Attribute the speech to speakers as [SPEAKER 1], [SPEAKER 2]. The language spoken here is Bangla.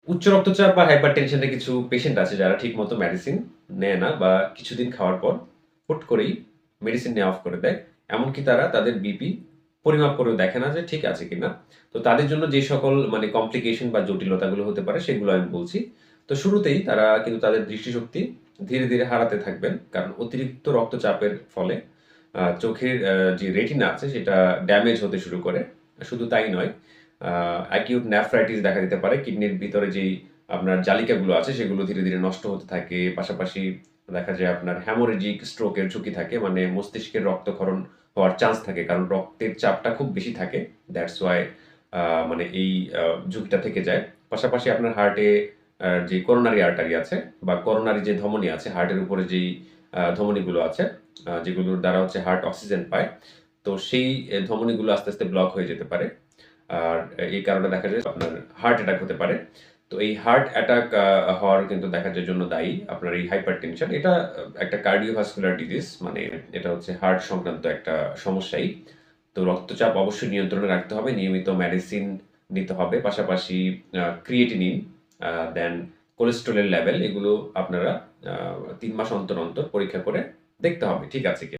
[SPEAKER 1] উচ্চ রক্তচাপ বা হাইপারটেনশনের কিছু পেশেন্ট আছে যারা ঠিকমতো মেডিসিন নেয় না বা কিছুদিন খাওয়ার পর হুট করেই মেডিসিন নেওয়া অফ করে দেয়। এমনকি তারা তাদের বিপি পরিমাপ করেও দেখে না যে ঠিক আছে কিনা। তো তাদের জন্য যে সকল মানে কমপ্লিকেশন বা জটিলতাগুলো হতে পারে সেগুলো আমি বলছি। তো শুরুতেই তারা কিন্তু তাদের দৃষ্টিশক্তি ধীরে, ধীরে হারাতে থাকবেন। কারণ অতিরিক্ত রক্তচাপের ফলে চোখের যে রেটিনা আছে সেটা ড্যামেজ হতে শুরু করে। শুধু তাই নয়, অ্যাকিউট নেফ্রাইটিস দেখা দিতে পারে। কিডনির ভিতরে যেই আপনার জালিকাগুলো আছে সেগুলো ধীরে, ধীরে নষ্ট হতে থাকে। পাশাপাশি দেখা যায় আপনার হ্যামোরেজিক স্ট্রোকের ঝুঁকি থাকে। মানে মস্তিষ্কের রক্তক্ষরণ হওয়ার চান্স থাকে। কারণ রক্তের চাপটা খুব বেশি থাকে। দ্যাটস ওয়াই আ মানে এই ঝুঁকিটা থেকে যায়। পাশাপাশি আপনার হার্টে যে করোনারি আর্টারি আছে বা করোনারি যে ধমনী আছে, হার্টের উপরে যেই ধমনীগুলো আছে, যেগুলোর দ্বারা হচ্ছে হার্ট অক্সিজেন পায়। তো সেই ধমনীগুলো আস্তে, আস্তে ব্লক হয়ে যেতে পারে। আর এই কারণে দেখা যায় আপনার হার্ট অ্যাটাক হতে পারে। তো এই হার্ট অ্যাটাক হওয়ার কিন্তু দেখা যায় জন্য দায়ী আপনার এই হাইপারটেনশন। এটা একটা কার্ডিওভাস্কুলার ডিজিজ, মানে এটা হচ্ছে হার্ট সংক্রান্ত একটা সমস্যাই। তো রক্তচাপ অবশ্যই নিয়ন্ত্রণে রাখতে হবে। নিয়মিত মেডিসিন নিতে হবে। পাশাপাশি ক্রিয়েটিনিন, দেন কোলেস্টেরলের লেভেল এগুলো আপনারা আ ৩ মাস অন্তর, অন্তর পরীক্ষা করে দেখতে হবে ঠিক আছে কিনা।